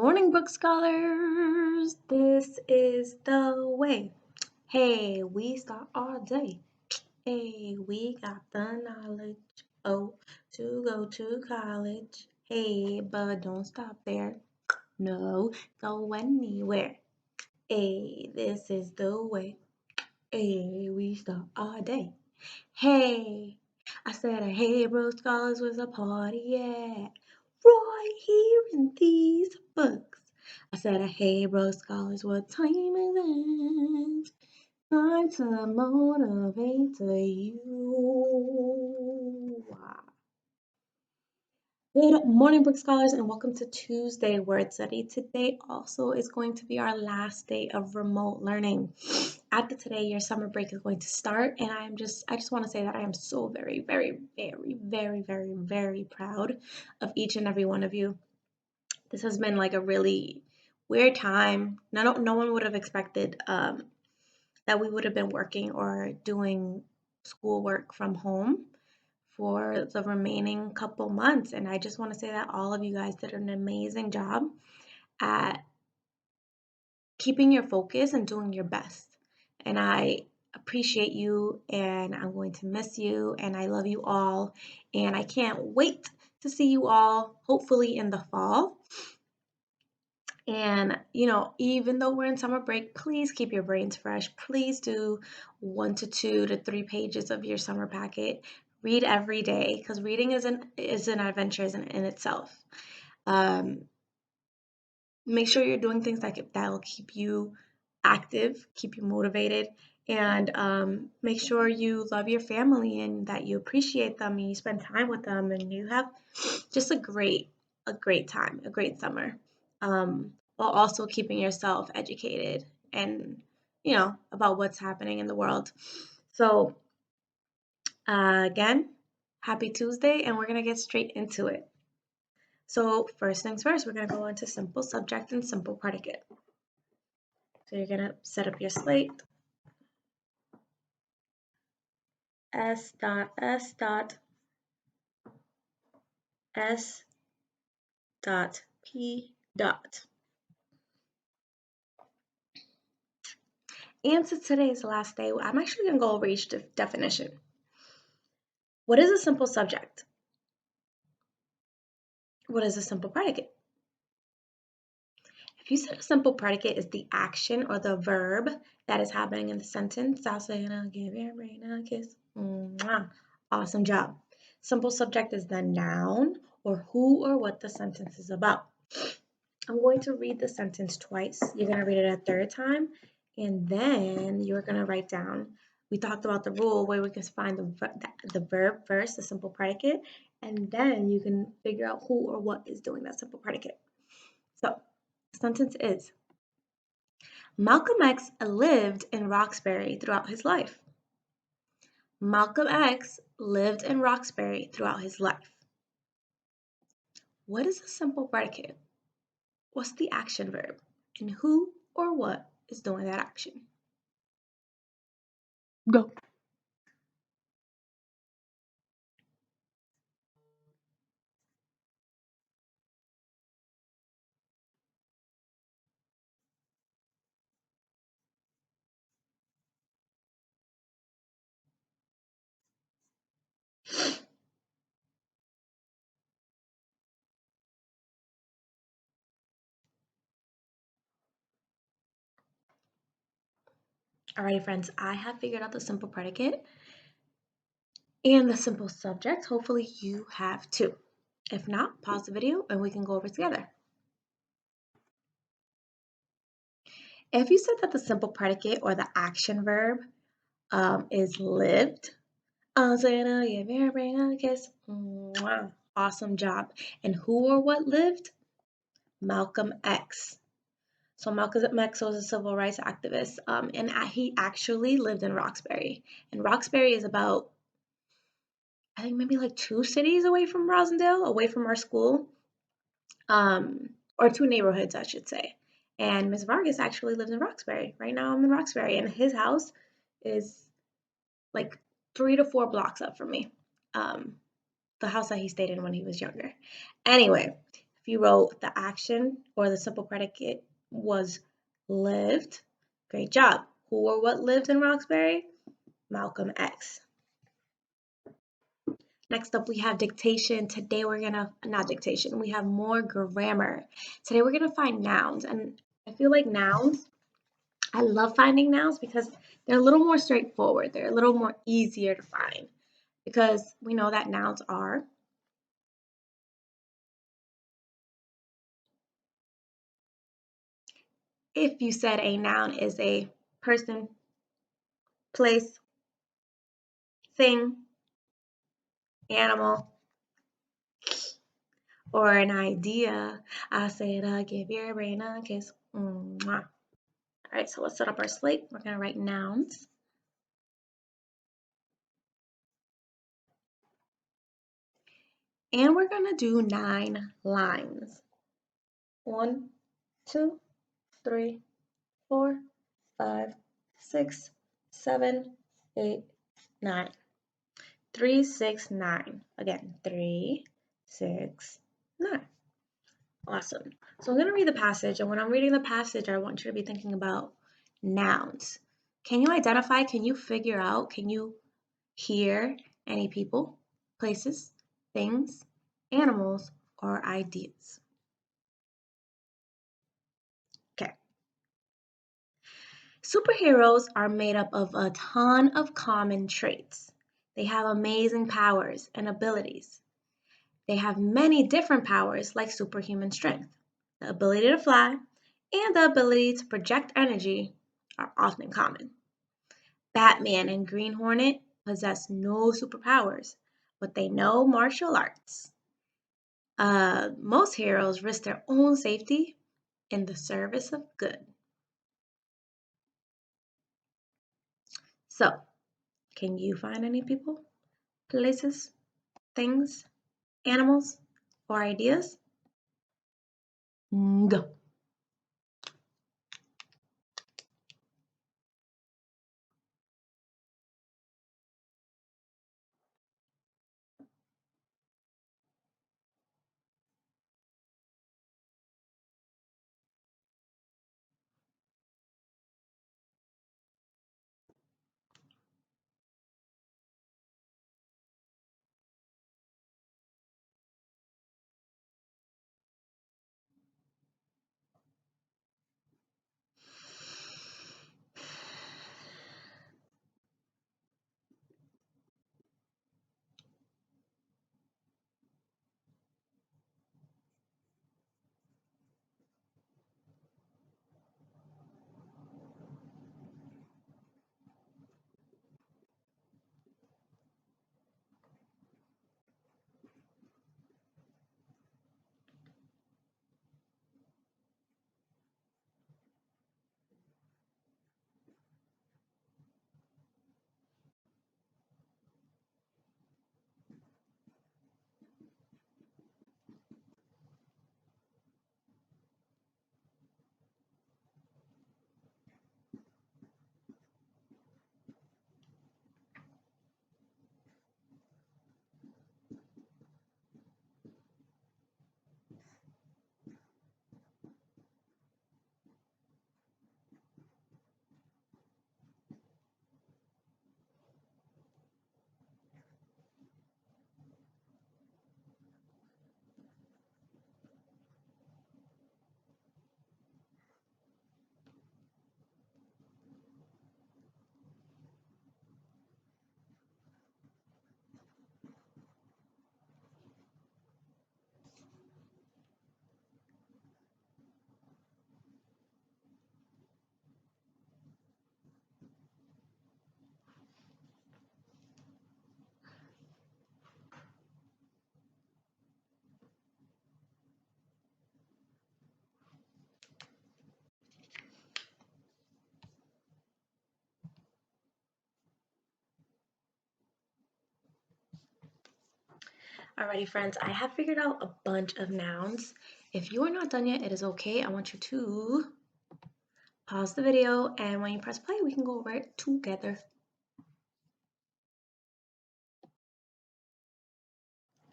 morning, book scholars. This is the way. Hey, we start our day. Hey, we got the knowledge. Oh, to go to college. Hey, but don't stop there. No, go anywhere. Hey, this is the way. Hey, we start our day. Hey, I said, hey, bro, scholars, was a party at? Right here in these books. I said, hey, bro, scholars, what time is it? Time to motivate you. Good morning, book scholars, and welcome to Tuesday Word Study. Today also is going to be our last day of remote learning. After today, your summer break is going to start, and I just want to say that I am so very, very, very, very, very, very proud of each and every one of you. This has been like a really weird time. No one would have expected that we would have been working or doing schoolwork from home for the remaining couple months. And I just want to say that all of you guys did an amazing job at keeping your focus and doing your best. And I appreciate you, and I'm going to miss you, and I love you all. And I can't wait to see you all, hopefully in the fall. And, even though we're in summer break, please keep your brains fresh. Please do 1 to 2 to 3 pages of your summer packet. Read every day, because reading is an adventure in itself. Make sure you're doing things that'll keep you active, keep you motivated, and make sure you love your family and that you appreciate them and you spend time with them and you have just a great time, a great summer, while also keeping yourself educated and about what's happening in the world. So again, happy Tuesday, and we're gonna get straight into it. So first things first, we're gonna go into simple subject and simple predicate. So you're gonna set up your slate. S dot S dot S dot P dot. And since today is the last day, I'm actually gonna go over each definition. What is a simple subject? What is a simple predicate? If you said a simple predicate is the action or the verb that is happening in the sentence, I'll say, I'll give your brain a kiss. Mwah. Awesome job. Simple subject is the noun or who or what the sentence is about. I'm going to read the sentence twice. You're going to read it a third time, and then you're going to write down. We talked about the rule where we can find the verb first, the simple predicate, and then you can figure out who or what is doing that simple predicate. So, the sentence is, Malcolm X lived in Roxbury throughout his life. Malcolm X lived in Roxbury throughout his life. What is a simple predicate? What's the action verb? And who or what is doing that action? Go. Alrighty, friends, I have figured out the simple predicate and the simple subject. Hopefully you have too. If not, pause the video and we can go over it together. If you said that the simple predicate or the action verb is lived, I'll say, give your brain a kiss. Mwah. Awesome job. And who or what lived? Malcolm X. So Malcolm X was a civil rights activist, and he actually lived in Roxbury. And Roxbury is about, I think, maybe like 2 cities away from Rosendale, away from our school, or 2 neighborhoods, I should say. And Ms. Vargas actually lives in Roxbury. Right now I'm in Roxbury, and his house is like 3 to 4 blocks up from me. The house that he stayed in when he was younger. Anyway, If you wrote the action or the simple predicate was lived, great job. Who or what lived in Roxbury? Malcolm X. Next up, we have dictation. Today not dictation, we have more grammar. Today we're gonna find nouns, and I feel like nouns, I love finding nouns because they're a little more straightforward. They're a little more easier to find because we know that nouns are if you said a noun is a person, place, thing, animal, or an idea, I said, give your brain a kiss. Mwah. All right, so let's set up our slate. We're going to write nouns. And we're going to do 9 lines. 1, 2, 3, 4, 5, 6, 7, 8, 9. 3, 6, 9. Again, 3, 6, 9. Awesome. So I'm going to read the passage, and when I'm reading the passage, I want you to be thinking about nouns. Can you identify, can you figure out, can you hear any people, places, things, animals, or ideas? Okay. Superheroes are made up of a ton of common traits. They have amazing powers and abilities. They have many different powers like superhuman strength, the ability to fly, and the ability to project energy are often common. Batman and Green Hornet possess no superpowers, but they know martial arts. Most heroes risk their own safety in the service of good. So, can you find any people, places, things, animals, or ideas? Go. Alrighty, friends, I have figured out a bunch of nouns. If you are not done yet, it is okay. I want you to pause the video, and when you press play, we can go over it together.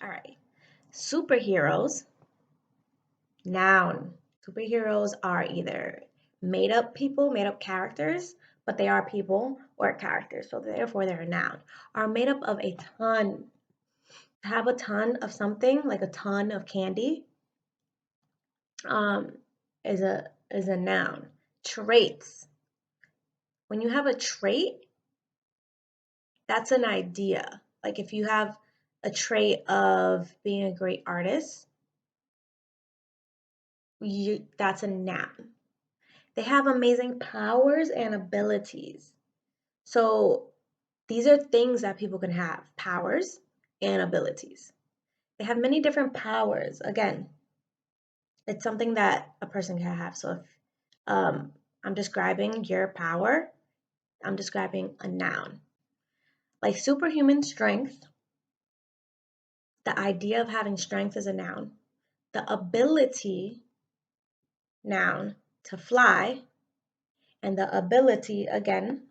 Alright, superheroes Noun. Superheroes are either made up people, made up characters, but they are people or characters, so therefore they're a noun. Are made up of a ton. To have a ton of something, like a ton of candy, um, is a noun. Traits. When you have a trait, that's an idea. Like if you have a trait of being a great artist, that's a noun. They have amazing powers and abilities. So these are things that people can have, powers and abilities. They have many different powers. Again, it's something that a person can have. So if I'm describing your power, I'm describing a noun. Like superhuman strength, the idea of having strength is a noun. The ability, noun, to fly, and the ability, again,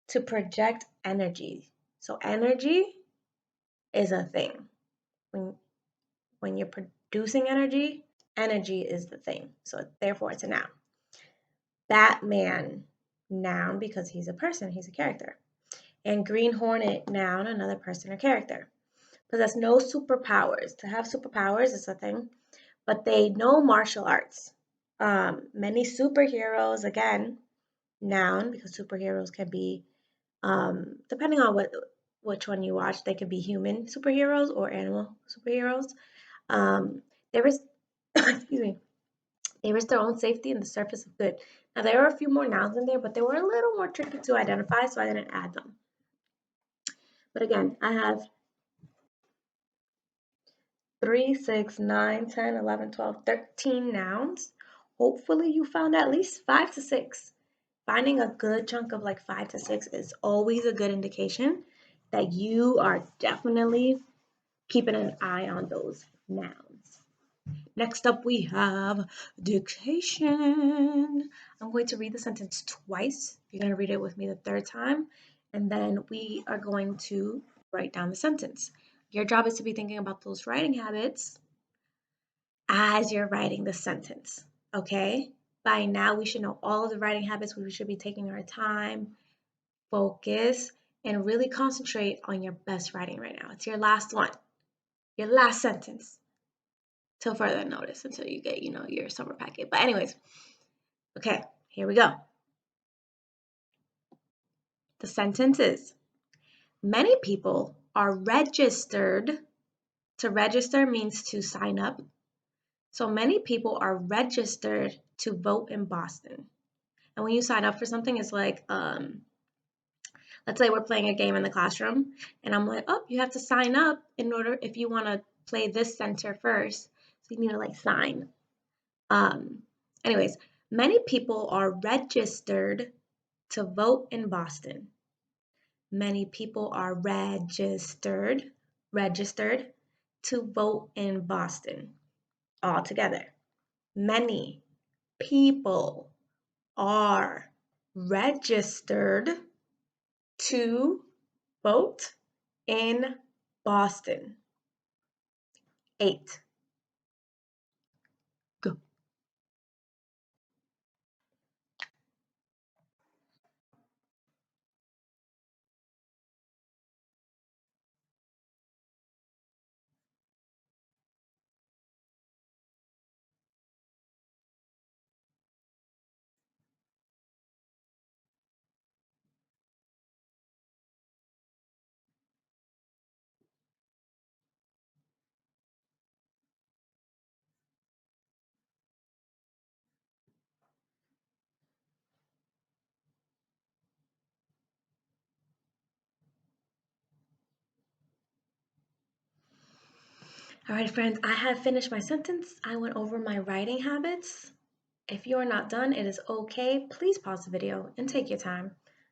to project energy. So energy is a thing. When when you're producing energy, energy is the thing. So therefore it's a noun. Batman, noun, because he's a person, he's a character. And Green Hornet, noun, another person or character. Possess no superpowers. To have superpowers is a thing, but they know martial arts. Many superheroes, again, noun, because superheroes can be, depending on which one you watch, they could be human superheroes or animal superheroes. There is, excuse me, they risk their own safety in the service of good. Now there are a few more nouns in there, but they were a little more tricky to identify, so I didn't add them. But again, I have 3, 6, 9, 10, 11, 12, 13 nouns. Hopefully you found at least 5 to 6. Finding a good chunk of like 5 to 6 is always a good indication that you are definitely keeping an eye on those nouns. Next up, we have dictation. I'm going to read the sentence twice. You're going to read it with me the third time, and then we are going to write down the sentence. Your job is to be thinking about those writing habits as you're writing the sentence, okay? By now, we should know all of the writing habits. We should be taking our time, focus, and really concentrate on your best writing right now. It's your last one, your last sentence till further notice until you get, your summer packet. But anyways, okay, here we go. The sentence is, many people are registered. To register means to sign up. So many people are registered to vote in Boston. And when you sign up for something, it's like, let's say we're playing a game in the classroom, and I'm like, oh, you have to sign up in order if you want to play this center first. So you need to like sign. Um, Anyways, many people are registered to vote in Boston. Many people are registered to vote in Boston. All together. Many people are registered to vote in Boston. 8. Go. All right, friends, I have finished my sentence. I went over my writing habits. If you are not done, it is okay. Please pause the video and take your time,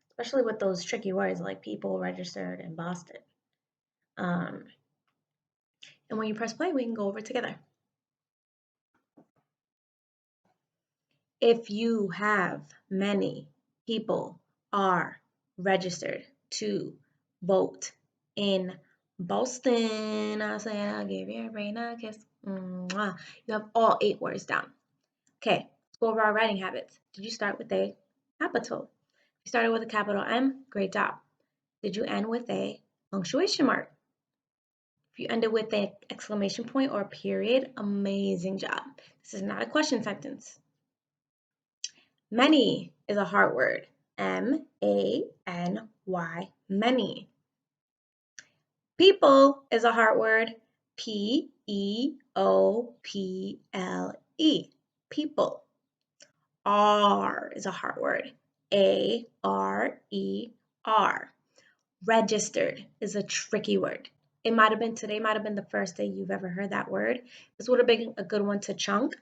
especially with those tricky words like people, registered, and Boston. Um, and when you press play, we can go over it together. If you have many people are registered to vote in Boston, I'll say I'll give your brain a kiss. Mwah. You have all 8 words down. Okay, let's go over our writing habits. Did you start with a capital? If you started with a capital M, great job. Did you end with a punctuation mark? If you ended with an exclamation point or a period, amazing job. This is not a question sentence. Many is a hard word. M-A-N-Y, many. People is a hard word. P-E-O-P-L-E, people. R is a hard word. A-R-E-R. Registered is a tricky word. Today might have been the first day you've ever heard that word. This would have been a good one to chunk.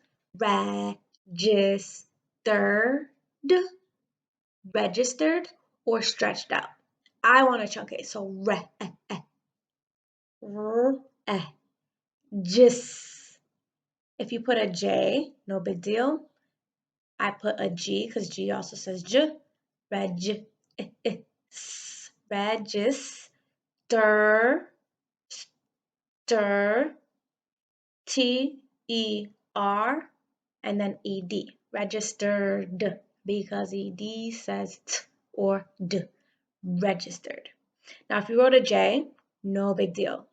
Registered, or stretched out. I want to chunk it. So just. If you put a J, no big deal. I put a G because G also says J. Register, T-E-R, and then E-D. Registered, because E-D says T or D. Registered. Now, if you wrote a J, no big deal.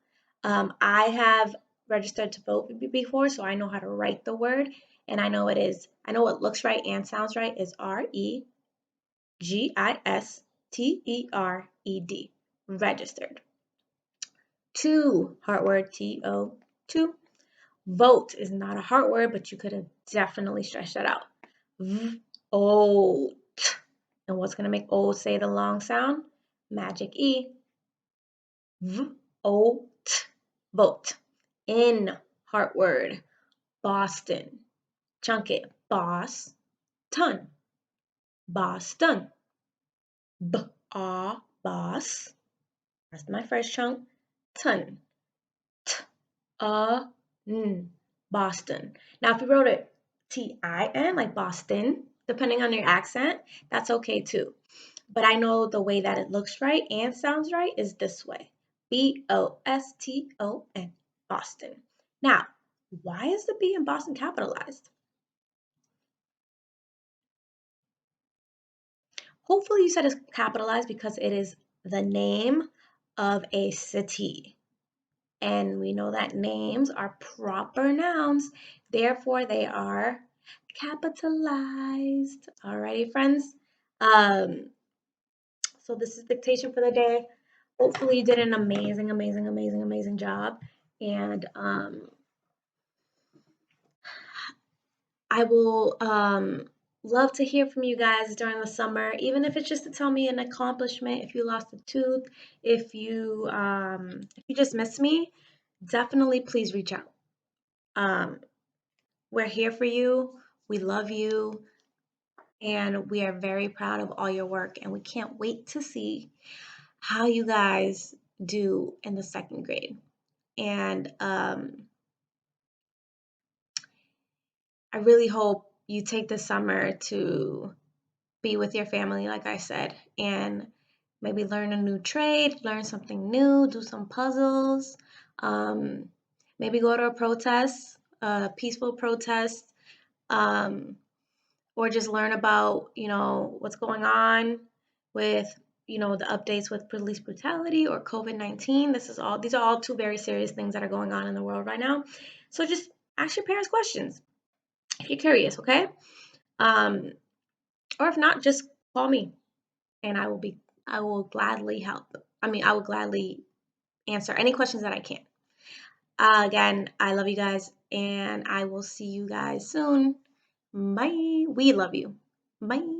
I have registered to vote before, so I know how to write the word, and I know what looks right and sounds right is R-E-G-I-S-T-E-R-E-D. Registered. Two, heart word, T-O-2. Vote is not a heart word, but you could have definitely stretched that out. Vote. And what's going to make O say the long sound? Magic E. Vote. Vote. In, heart word, Boston. Chunk it. Boss. Ton. Boston. Boss. That's my first chunk. Ton. Boston. Now, if you wrote it T-I-N, like Boston, depending on your accent, that's okay too. But I know the way that it looks right and sounds right is this way. B-O-S-T-O-N, Boston. Now, why is the B in Boston capitalized? Hopefully you said it's capitalized because it is the name of a city. And we know that names are proper nouns, therefore they are capitalized. Alrighty, friends. So this is dictation for the day. Hopefully you did an amazing job. And I will love to hear from you guys during the summer, even if it's just to tell me an accomplishment. If you lost a tooth, if you just miss me, definitely please reach out. We're here for you. We love you. And we are very proud of all your work. And we can't wait to see how you guys do in the 2nd grade. And I really hope you take the summer to be with your family, like I said, and maybe learn a new trade, learn something new, do some puzzles, maybe go to a protest, a peaceful protest, or just learn about, what's going on with, the updates with police brutality or COVID-19. These are all 2 very serious things that are going on in the world right now. So just ask your parents questions if you're curious, okay? Or if not, just call me and I will gladly help. I will gladly answer any questions that I can. Again, I love you guys and I will see you guys soon. Bye. We love you. Bye.